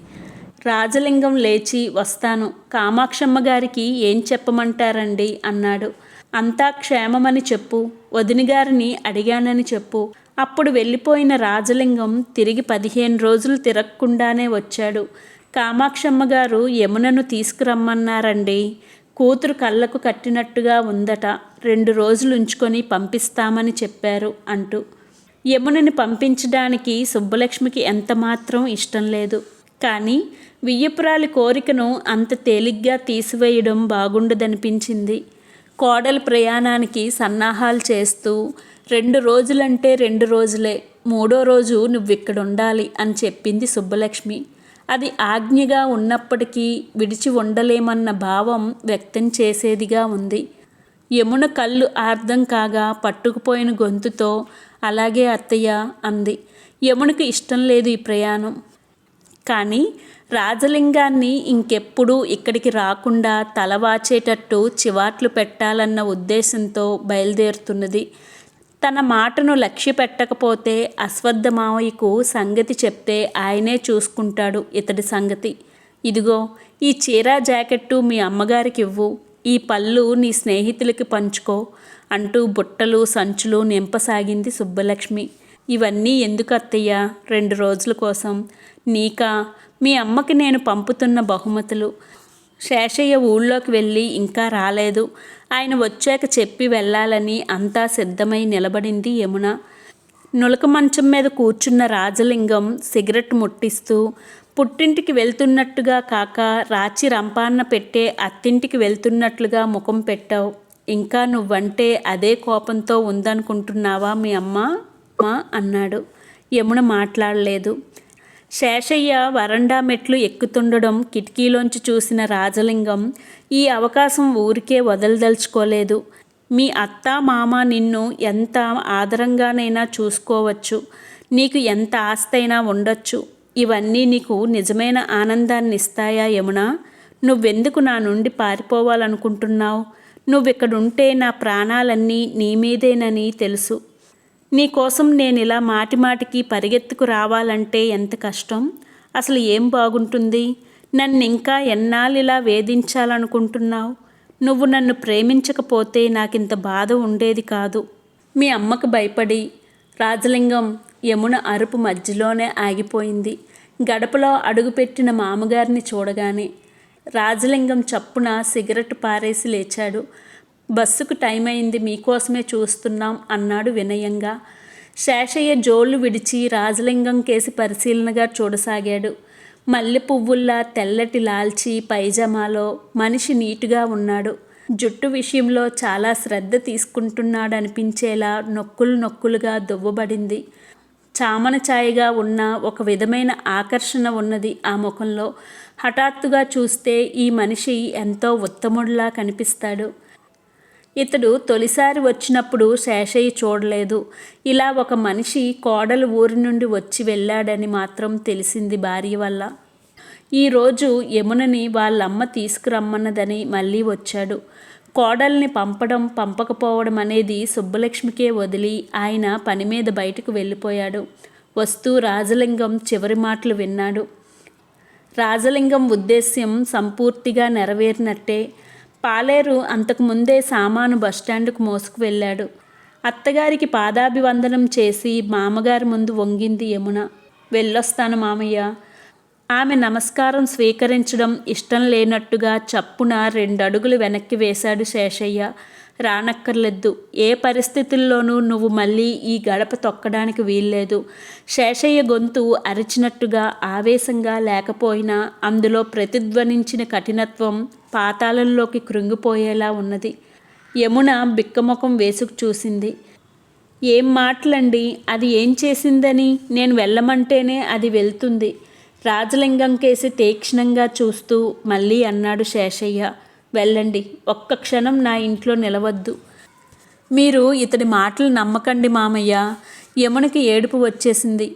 రాజలింగం లేచి, వస్తాను. కామాక్షమ్మ గారికి ఏం చెప్పమంటారండి అన్నాడు. అంతా క్షేమమని చెప్పు, వదినగారిని అడిగానని చెప్పు. అప్పుడు వెళ్ళిపోయిన రాజలింగం తిరిగి 15 రోజులు తిరగకుండానే వచ్చాడు. కామాక్షమ్మ గారు యమునను తీసుకురమ్మన్నారండి. కూతురు కళ్ళకు కట్టినట్టుగా ఉందట, 2 రోజులు ఉంచుకొని పంపిస్తామని చెప్పారు అంటూ. యమునని పంపించడానికి సుబ్బలక్ష్మికి ఎంతమాత్రం ఇష్టం లేదు. కానీ వియ్యపురాలి కోరికను అంత తేలిగ్గా తీసివేయడం బాగుండదనిపించింది. కోడలి ప్రయాణానికి సన్నాహాలు చేస్తూ 2 రోజులంటే 2 రోజులే, 3వ రోజు నువ్విక్కడుండాలి అని చెప్పింది సుబ్బలక్ష్మి. అది ఆజ్ఞగా ఉన్నప్పటికీ విడిచి ఉండలేమన్న భావం వ్యక్తం చేసేదిగా ఉంది. యమున కళ్ళు ఆర్ద్రం కాగా పట్టుకుపోయిన గొంతుతో, అలాగే అత్తయ్య అంది. యమునకు ఇష్టం లేదు ఈ ప్రయాణం. కానీ రాజలింగాన్ని ఇంకెప్పుడూ ఇక్కడికి రాకుండా తలవాచేటట్టు చివాట్లు పెట్టాలన్న ఉద్దేశంతో బయలుదేరుతున్నది. తన మాటను లక్ష్య పెట్టకపోతే అశ్వత్థ మావయ్యకు సంగతి చెప్తే ఆయనే చూసుకుంటాడు ఇతడి సంగతి. ఇదిగో ఈ చీర జాకెట్టు మీ అమ్మగారికి ఇవ్వు, ఈ పళ్ళు నీ స్నేహితులకి పంచుకో అంటూ బుట్టలు సంచులు నింపసాగింది సుబ్బలక్ష్మి. ఇవన్నీ ఎందుకు అత్తయ్య? 2 రోజుల కోసం. నీకా? మీ అమ్మకి నేను పంపుతున్న బహుమతులు. శేషయ్య ఊళ్ళోకి వెళ్ళి ఇంకా రాలేదు. ఆయన వచ్చాక చెప్పి వెళ్ళాలని అంతా సిద్ధమై నిలబడింది యమున. నులక మంచం మీద కూర్చున్న రాజలింగం సిగరెట్ ముట్టిస్తూ, పుట్టింటికి వెళ్తున్నట్టుగా కాక రాచి రంపాన్న పెట్టే అత్తింటికి వెళ్తున్నట్లుగా ముఖం పెట్టావు. ఇంకా నువ్వంటే అదే కోపంతో ఉందనుకుంటున్నావా మీ అమ్మ అన్నాడు. యమున మాట్లాడలేదు. శేషయ్య వరండా మెట్లు ఎక్కుతుండడం కిటికీలోంచి చూసిన రాజలింగం ఈ అవకాశం ఊరికే వదలదలుచుకోలేదు. మీ అత్త మామ నిన్ను ఎంత ఆదరంగానైనా చూసుకోవచ్చు, నీకు ఎంత ఆస్తైనా ఉండొచ్చు. ఇవన్నీ నీకు నిజమైన ఆనందాన్ని ఇస్తాయా యమున? నువ్వెందుకు నా నుండి పారిపోవాలనుకుంటున్నావు? నువ్విక్కడుంటే నా ప్రాణాలన్నీ నీ మీదేనని తెలుసు. నీకోసం నేను ఇలా మాటిమాటికి పరిగెత్తుకు రావాలంటే ఎంత కష్టం. అసలు ఏం బాగుంటుంది? నన్ను ఇంకా ఎన్నాళ్ళిలా వేధించాలనుకుంటున్నావు? నువ్వు నన్ను ప్రేమించకపోతే నాకింత బాధ ఉండేది కాదు. మీ అమ్మకు భయపడి. రాజలింగం యమున అరుపు మధ్యలోనే ఆగిపోయింది. గడపలో అడుగుపెట్టిన మామగారిని చూడగానే రాజలింగం చప్పున సిగరెట్ పారేసి లేచాడు. బస్సుకు టైం అయింది, మీకోసమే చూస్తున్నాం అన్నాడు వినయంగా. శేషయ్య జోళ్ళు విడిచి రాజలింగం కేసి పరిశీలనగా చూడసాగాడు. మల్లె పువ్వుల్లా తెల్లటి లాల్చి పైజమాలో మనిషి నీటుగా ఉన్నాడు. జుట్టు విషయంలో చాలా శ్రద్ధ తీసుకుంటున్నాడనిపించేలా నొక్కులుగా దువ్వబడింది. చామన ఛాయగా ఉన్న ఒక విధమైన ఆకర్షణ ఉన్నది ఆ ముఖంలో. హఠాత్తుగా చూస్తే ఈ మనిషి ఎంతో ఉత్తముడిలా కనిపిస్తాడు. ఇతడు తొలిసారి వచ్చినప్పుడు శేషయ్య చూడలేదు. ఇలా ఒక మనిషి కోడలు ఊరి నుండి వచ్చి వెళ్ళాడని మాత్రం తెలిసింది భార్య వల్ల. ఈరోజు యమునని వాళ్ళమ్మ తీసుకురమ్మన్నదని మళ్ళీ వచ్చాడు. కోడల్ని పంపకపోవడం అనేది సుబ్బలక్ష్మికే వదిలి ఆయన పని మీద బయటకు వెళ్ళిపోయాడు. వస్తూ రాజలింగం చివరి మాటలు విన్నాడు. రాజలింగం ఉద్దేశ్యం సంపూర్తిగా నెరవేరినట్టే. పాలేరు అంతకుముందే సామాను బస్టాండుకు మోసుకు వెళ్ళాడు. అత్తగారికి పాదాభివందనం చేసి మామగారి ముందు వంగింది యమున. వెళ్ళొస్తాను మామయ్య. ఆమె నమస్కారం స్వీకరించడం ఇష్టం లేనట్టుగా చప్పున 2 అడుగులు వెనక్కి వేశాడు శేషయ్య. రానక్కర్లేదు. ఏ పరిస్థితుల్లోనూ నువ్వు మళ్ళీ ఈ గడప తొక్కడానికి వీల్లేదు. శేషయ్య గొంతు అరిచినట్టుగా ఆవేశంగా లేకపోయినా అందులో ప్రతిధ్వనించిన కఠినత్వం పాతాళంలోకి కృంగిపోయేలా ఉన్నది. యమున బిక్కముఖం వేసుకు చూసింది. ఏం మాటలండి, అది ఏం చేసిందని? నేను వెళ్ళమంటేనే అది వెళ్తుంది. రాజలింగం కేసి తీక్షణంగా చూస్తూ మళ్ళీ అన్నాడు శేషయ్య. వెళ్ళండి, ఒక్క క్షణం నా ఇంట్లో నిలవద్దు. మీరు ఇతడి మాటలు నమ్మకండి మామయ్య. యమునకి ఏడుపు వచ్చేసింది.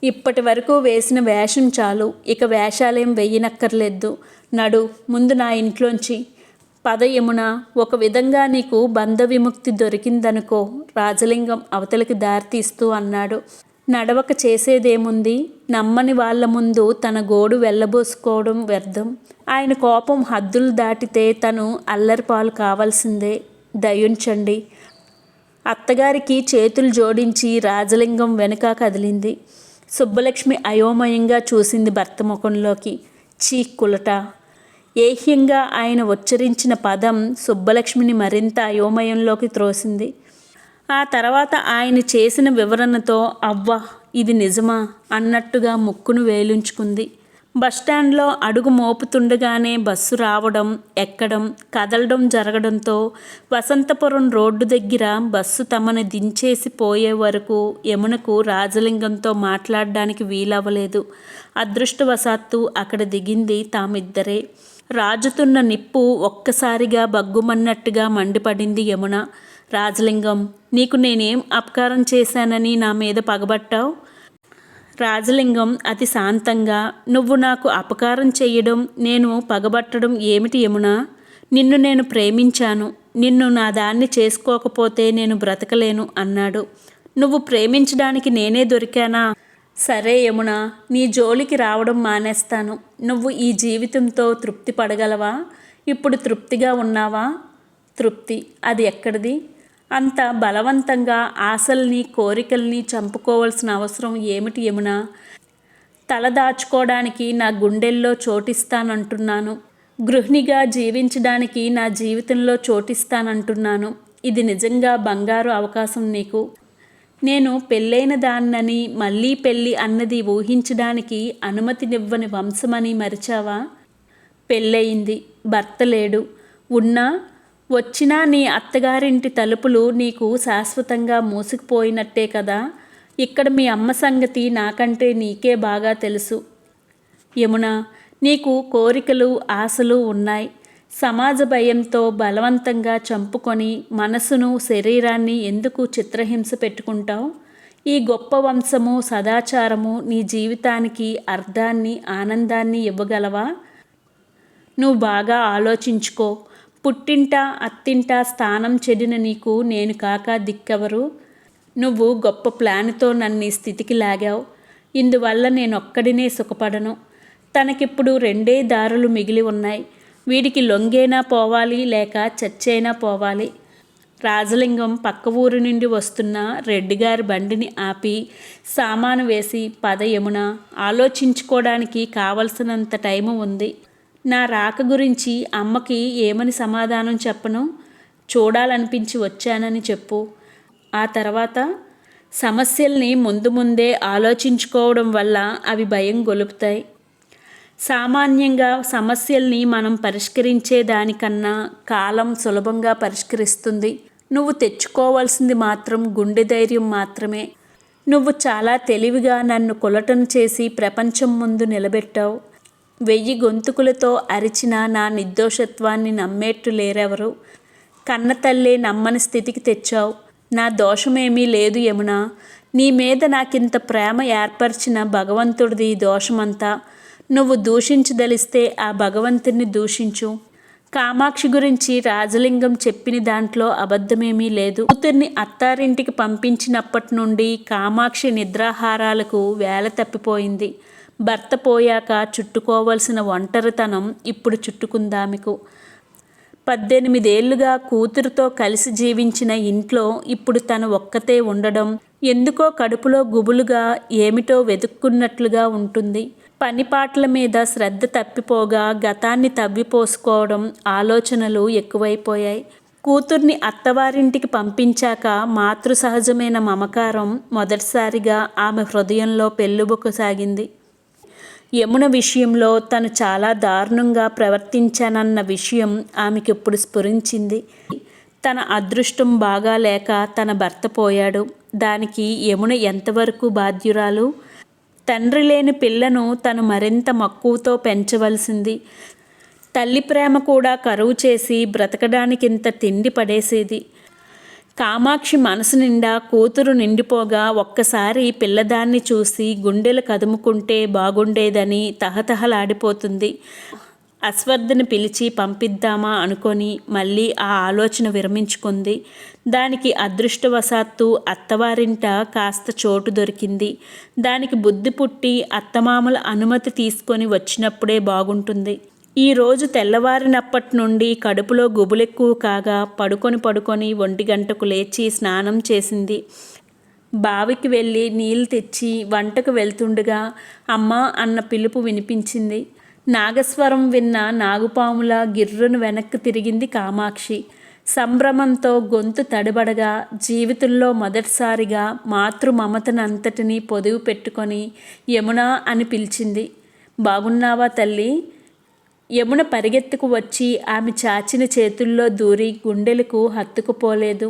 ఇప్పటి వరకు వేసిన వేషం చాలు, ఇక వేషాలేం వెయ్యనక్కర్లేదు. నడు ముందు నా ఇంట్లోంచి. పద యమున, ఒక విధంగా నీకు బంధ విముక్తి దొరికిందనుకో, రాజలింగం అవతలికి దారితీస్తూ అన్నాడు. నడవక చేసేదేముంది? నమ్మని వాళ్ల ముందు తన గోడు వెళ్ళబోసుకోవడం వ్యర్థం. ఆయన కోపం హద్దులు దాటితే తను అల్లరిపాలు కావాల్సిందే. దయుంచండి. అత్తగారికి చేతులు జోడించి రాజలింగం వెనుక కదిలింది. సుబ్బలక్ష్మి అయోమయంగా చూసింది భర్త ముఖంలోకి. చీ కులట! ఏహ్యంగా ఆయన ఉచ్చరించిన పదం సుబ్బలక్ష్మిని మరింత అయోమయంలోకి త్రోసింది. ఆ తర్వాత ఆయన చేసిన వివరణతో అవ్వ, ఇది నిజమా అన్నట్టుగా ముక్కును వేలుంచుకుంది. బస్టాండ్లో అడుగు మోపుతుండగానే బస్సు రావడం, ఎక్కడం, కదలడం జరగడంతో వసంతపురం రోడ్డు దగ్గర బస్సు తమని దించేసి పోయే వరకు యమునకు రాజలింగంతో మాట్లాడడానికి వీలవ్వలేదు. అదృష్టవశాత్తు అక్కడ దిగింది తామిద్దరే. రాజుతున్న నిప్పు ఒక్కసారిగా బగ్గుమన్నట్టుగా మండిపడింది యమున. రాజలింగం, నీకు నేనేం అపకారం చేశానని నా మీద పగబట్టావు? రాజలింగం అతి శాంతంగా, నువ్వు నాకు అపకారం చెయ్యడం, నేను పగబట్టడం ఏమిటి యమున? నిన్ను నేను ప్రేమించాను. నిన్ను నా దాన్ని చేసుకోకపోతే నేను బ్రతకలేను అన్నాడు. నువ్వు ప్రేమించడానికి నేనే దొరికానా? సరే యమున, నీ జోలికి రావడం మానేస్తాను. నువ్వు ఈ జీవితంతో తృప్తి పడగలవా? ఇప్పుడు తృప్తిగా ఉన్నావా? తృప్తి అది ఎక్కడిది? అంత బలవంతంగా ఆశల్ని కోరికల్ని చంపుకోవాల్సిన అవసరం ఏమిటి యమున? తల దాచుకోవడానికి నా గుండెల్లో చోటిస్తానంటున్నాను. గృహిణిగా జీవించడానికి నా జీవితంలో చోటిస్తానంటున్నాను. ఇది నిజంగా బంగారు అవకాశం నీకు. నేను పెళ్ళైన దాన్నని, మళ్ళీ పెళ్ళి అన్నది ఊహించడానికి అనుమతినివ్వని వంశమని మరిచావా? పెళ్ళయింది, భర్త లేడు. ఉన్నా వచ్చినా నీ అత్తగారింటి తలుపులు నీకు శాశ్వతంగా మూసుకుపోయినట్టే కదా. ఇక్కడ మీ అమ్మ సంగతి నాకంటే నీకే బాగా తెలుసు. యమున, నీకు కోరికలు, ఆశలు ఉన్నాయి. సమాజ భయంతో బలవంతంగా చంపుకొని మనసును, శరీరాన్ని ఎందుకు చిత్రహింస పెట్టుకుంటావు? ఈ గొప్ప వంశము, సదాచారము నీ జీవితానికి అర్థాన్ని, ఆనందాన్ని ఇవ్వగలవా? నువ్వు బాగా ఆలోచించుకో. పుట్టింట, అత్తింట స్థానం చెడిన నీకు నేను కాక దిక్కెవరు? నువ్వు గొప్ప ప్లాన్తో నన్ను ఈ స్థితికి లాగావు. ఇందువల్ల నేనొక్కడినే సుఖపడను. తనకిప్పుడు రెండే దారులు మిగిలి ఉన్నాయి. వీడికి లొంగైనా పోవాలి, లేక చచ్చైనా పోవాలి. రాజలింగం పక్క ఊరు నుండి వస్తున్న రెడ్డిగారి బండిని ఆపి సామాను వేసి, పద యమున, ఆలోచించుకోవడానికి కావలసినంత టైము ఉంది. నా రాక గురించి అమ్మకి ఏమని సమాధానం చెప్పను? చూడాలనిపించి వచ్చానని చెప్పు. ఆ తర్వాత సమస్యల్ని ముందు ముందే ఆలోచించుకోవడం వల్ల అవి భయం గొలుపుతాయి. సామాన్యంగా సమస్యల్ని మనం పరిష్కరించే దానికన్నా కాలం సులభంగా పరిష్కరిస్తుంది. నువ్వు తెచ్చుకోవాల్సింది మాత్రం గుండె ధైర్యం మాత్రమే. నువ్వు చాలా తెలివిగా నన్ను కులటన చేసి ప్రపంచం ముందు నిలబెట్టావు. 1000 గొంతుకులతో అరిచిన నా నిర్దోషత్వాన్ని నమ్మేట్టు లేరెవరు? కన్నతల్లే నమ్మని స్థితికి తెచ్చావు. నా దోషమేమీ లేదు యమున. నీ మీద నాకింత ప్రేమ ఏర్పరిచిన భగవంతుడిది దోషమంతా. నువ్వు దూషించదలిస్తే ఆ భగవంతుని దూషించు. కామాక్షి గురించి రాజలింగం చెప్పిన దాంట్లో అబద్ధమేమీ లేదు. కూతుర్ని అత్తారింటికి పంపించినప్పటి నుండి కామాక్షి నిద్రాహారాలకు వేల తప్పిపోయింది. భర్త పోయాక చుట్టుకోవలసిన ఒంటరితనం ఇప్పుడు చుట్టుకుందామెకు. 18 ఏళ్లుగా కూతురుతో కలిసి జీవించిన ఇంట్లో ఇప్పుడు తను ఒక్కతే ఉండడం ఎందుకో కడుపులో గుబులుగా, ఏమిటో వెతుక్కున్నట్లుగా ఉంటుంది. పనిపాట్ల మీద శ్రద్ధ తప్పిపోగా గతాన్ని తవ్విపోసుకోవడం, ఆలోచనలు ఎక్కువైపోయాయి. కూతుర్ని అత్తవారింటికి పంపించాక మాతృ సహజమైన మమకారం మొదటిసారిగా ఆమె హృదయంలో పెళ్ళుబుకసాగింది. యమున విషయంలో తను చాలా దారుణంగా ప్రవర్తించానన్న విషయం ఆమెకిప్పుడు స్ఫురించింది. తన అదృష్టం బాగా లేక తన భర్త పోయాడు. దానికి యమున ఎంతవరకు బాధ్యురాలు? తండ్రి లేని పిల్లను తను మరింత మక్కువతో పెంచవలసింది. తల్లి ప్రేమ కూడా కరువు చేసి బ్రతకడానికింత తిండి పడేసేది. కామాక్షి మనసు నిండా కూతురు నిండిపోగా ఒక్కసారి పిల్లదాన్ని చూసి గుండెలు కదుముకుంటే బాగుండేదని తహతహలాడిపోతుంది. అశ్వర్థని పిలిచి పంపిద్దామా అనుకొని మళ్ళీ ఆ ఆలోచన విరమించుకుంది. దానికి అదృష్టవశాత్తు అత్తవారింట కాస్త చోటు దొరికింది. దానికి బుద్ధి పుట్టి అత్తమామల అనుమతి తీసుకొని వచ్చినప్పుడే బాగుంటుంది. ఈరోజు తెల్లవారినప్పటి నుండి కడుపులో గుబులెక్కువ కాగా పడుకొని 1 గంటకు లేచి స్నానం చేసింది. బావికి వెళ్ళి నీళ్ళు తెచ్చి వంటకు వెళ్తుండగా అమ్మా అన్న పిలుపు వినిపించింది. నాగస్వరం విన్న నాగుపాములా గిర్రును వెనక్కి తిరిగింది కామాక్షి. సంభ్రమంతో గొంతు తడబడగా జీవితంలో మొదటిసారిగా మాతృ మమతనంతటినీ పొదువు పెట్టుకొని యమున అని పిలిచింది. బాగున్నావా తల్లి? యమున పరిగెత్తుకు వచ్చి ఆమె చాచిన చేతుల్లో దూరి గుండెలకు హత్తుకుపోలేదు.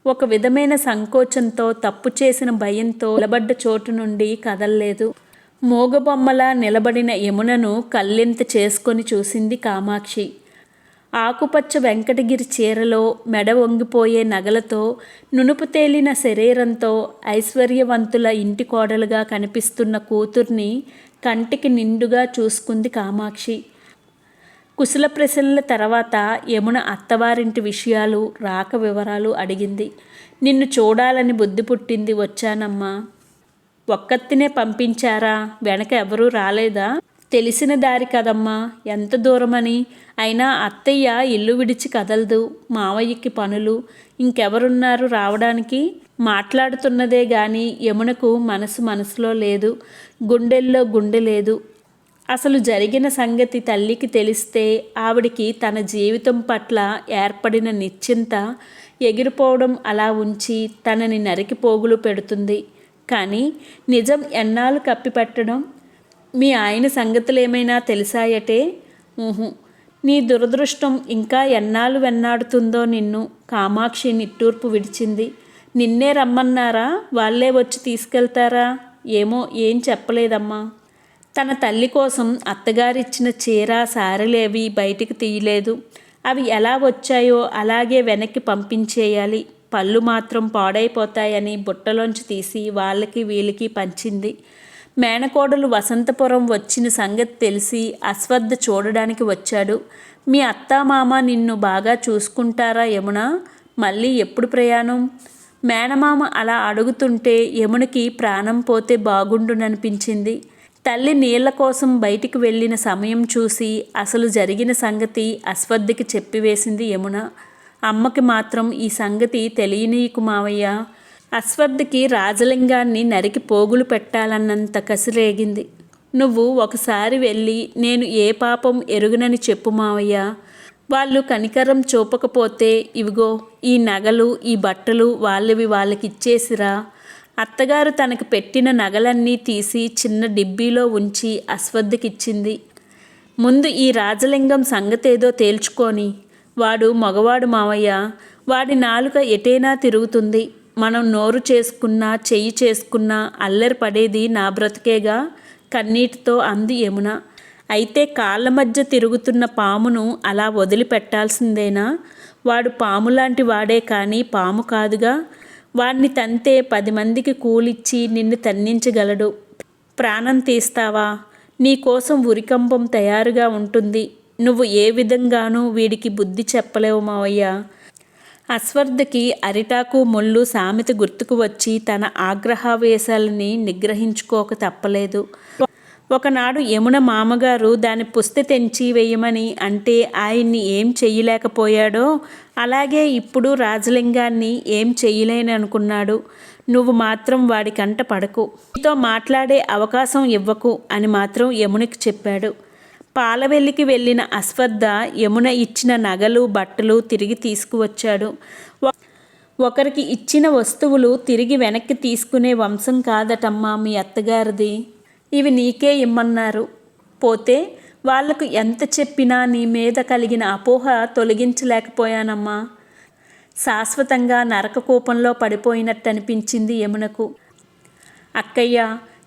ఒక విధమైన సంకోచంతో, తప్పు చేసిన భయంతో నిలబడ్డ చోటు నుండి కదల్లేదు. మూగబొమ్మలా నిలబడిన యమునను కళ్ళెంత చేసుకొని చూసింది కామాక్షి. ఆకుపచ్చ వెంకటగిరి చీరలో, మెడ వంగిపోయే నగలతో, నునుపు తేలిన శరీరంతో ఐశ్వర్యవంతుల ఇంటి కోడలుగా కనిపిస్తున్న కూతుర్ని కంటికి నిండుగా చూసుకుంది కామాక్షి. కుశల ప్రశ్నల తర్వాత యమున అత్తవారింటి విషయాలు, రాక వివరాలు అడిగింది. నిన్ను చూడాలని బుద్ధి పుట్టింది, వచ్చానమ్మా. ఒక్కత్తినే పంపించారా? వెనక ఎవరూ రాలేదా? తెలిసిన దారి కదమ్మా, ఎంత దూరమని? అయినా అత్తయ్య ఇల్లు విడిచి కదలదు. మావయ్యకి పనులు, ఇంకెవరున్నారు రావడానికి? మాట్లాడుతున్నదే గాని యమునకు మనసులో లేదు, గుండెల్లో గుండె లేదు. అసలు జరిగిన సంగతి తల్లికి తెలిస్తే ఆవిడికి తన జీవితం పట్ల ఏర్పడిన నిశ్చింత ఎగిరిపోవడం అలా ఉంచి తనని నరికి పోగులు పెడుతుంది. కానీ నిజం ఎన్నాళ్ళు కప్పిపెట్టడం? మీ ఆయన సంగతులేమైనా తెలిసాయటే? నీ దురదృష్టం ఇంకా ఎన్నాళ్ళు వెన్నాడుతుందో నిన్ను. కామాక్షి నిట్టూర్పు విడిచింది. నిన్నే రమ్మన్నారా? వాళ్ళే వచ్చి తీసుకెళ్తారా? ఏమో, ఏం చెప్పలేదమ్మా. తన తల్లి కోసం అత్తగారిచ్చిన చీర, సారెలేవి బయటికి తీయలేదు. అవి ఎలా వచ్చాయో అలాగే వెనక్కి పంపించేయాలి. పళ్ళు మాత్రం పాడైపోతాయని బుట్టలోంచి తీసి వాళ్ళకి వీళ్ళకి పంచింది. మేనకోడలు వసంతపురం వచ్చిన సంగతి తెలిసి అశ్వద్ధ చూడడానికి వచ్చాడు. మీ అత్తామామ నిన్ను బాగా చూసుకుంటారా యమున? మళ్ళీ ఎప్పుడు ప్రయాణం? మేనమామ అలా అడుగుతుంటే యమునకి ప్రాణం పోతే బాగుండుననిపించింది. తల్లి నీళ్ల కోసం బయటికి వెళ్ళిన సమయం చూసి అసలు జరిగిన సంగతి అశ్వద్ధకి చెప్పివేసింది యమున. అమ్మకి మాత్రం ఈ సంగతి తెలియనీయకు మావయ్య. అశ్వద్ధకి రాజలింగాన్ని నరికి పోగులు పెట్టాలన్నంత కసిరేగింది. నువ్వు ఒకసారి వెళ్ళి నేను ఏ పాపం ఎరుగనని చెప్పు మావయ్య. వాళ్ళు కనికరం చూపకపోతే ఇవిగో ఈ నగలు, ఈ బట్టలు వాళ్ళవి వాళ్ళకిచ్చేసిరా. అత్తగారు తనకు పెట్టిన నగలన్నీ తీసి చిన్న డిబ్బీలో ఉంచి అశ్వద్ధకిచ్చింది. ముందు ఈ రాజలింగం సంగతేదో తేల్చుకొని. వాడు మగవాడు మావయ్య. వాడి నాలుక ఎటైనా తిరుగుతుంది. మనం నోరు చేసుకున్నా, చెయ్యి చేసుకున్నా అల్లరి పడేది నా బ్రతికేగా, కన్నీటితో అంది యమున. అయితే కాళ్ళ మధ్య తిరుగుతున్న పామును అలా వదిలిపెట్టాల్సిందేనా? వాడు పాములాంటి వాడే కానీ పాము కాదుగా. వాణ్ణి తంతే 10 మందికి కూలిచ్చి నిన్ను తన్నించగలడు. ప్రాణం తీస్తావా? నీకోసం ఉరికంబం తయారుగా ఉంటుంది. నువ్వు ఏ విధంగానూ వీడికి బుద్ధి చెప్పలేవు మావయ్య. అశ్వర్థకి అరిటాకు ముళ్ళు సామెత గుర్తుకు వచ్చి తన ఆగ్రహావేశాలని నిగ్రహించుకోక తప్పలేదు. ఒకనాడు యమున మామగారు దాని పుస్తె తెంచి వేయమని అంటే ఆయన్ని ఏం చెయ్యలేకపోయాడో అలాగే ఇప్పుడు రాజలింగాన్ని ఏం చెయ్యలేననుకున్నాడు. నువ్వు మాత్రం వాడి కంట పడకు, నీతో మాట్లాడే అవకాశం ఇవ్వకు అని మాత్రం యమునకి చెప్పాడు. పాలవెల్లికి వెళ్ళిన అశ్వత్థ యమున ఇచ్చిన నగలు బట్టలు తిరిగి తీసుకువచ్చాడు. ఒకరికి ఇచ్చిన వస్తువులు తిరిగి వెనక్కి తీసుకునే వంశం కాదటమ్మా మీ అత్తగారిది. ఇవి నీకే ఇమ్మన్నారు. పోతే వాళ్లకు ఎంత చెప్పినా నీ మీద కలిగిన అపోహ తొలగించలేకపోయానమ్మా. శాశ్వతంగా నరక కూపంలో పడిపోయినట్టు అనిపించింది యమునకు. అక్కయ్య,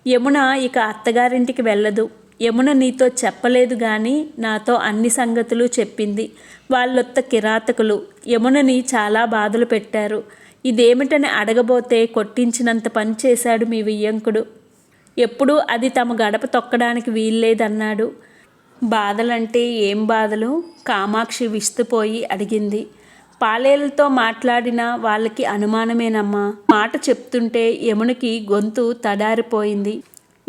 యమున ఇక అత్తగారింటికి వెళ్ళదు. యమున నీతో చెప్పలేదు కానీ నాతో అన్ని సంగతులు చెప్పింది. వాళ్ళొత్త కిరాతకులు. యమునని చాలా బాధలు పెట్టారు. ఇదేమిటని అడగబోతే కొట్టించినంత పని చేశాడు మీ వియ్యంకుడు. ఎప్పుడూ అది తమ గడప తొక్కడానికి వీల్లేదన్నాడు. బాధలంటే ఏం బాధలు? కామాక్షి విస్తుపోయి అడిగింది. పాలేలతో మాట్లాడిన వాళ్ళకి అనుమానమేనమ్మా. మాట చెప్తుంటే యమునకి గొంతు తడారిపోయింది.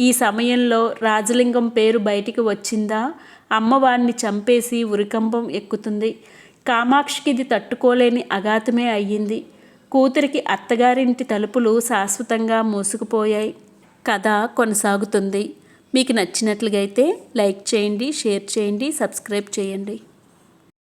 ఈ సమయంలో రాజలింగం పేరు బయటికి వచ్చిందా అమ్మవారిని చంపేసి ఉరికంపం ఎక్కుతుంది. కామాక్షికి ఇది తట్టుకోలేని అఘాతమే అయ్యింది. కూతురికి అత్తగారింటి తలుపులు శాశ్వతంగా మూసుకుపోయాయి. కథ కొనసాగుతుంది. మీకు నచ్చినట్లుగైతే లైక్ చేయండి, షేర్ చేయండి, సబ్స్క్రైబ్ చేయండి.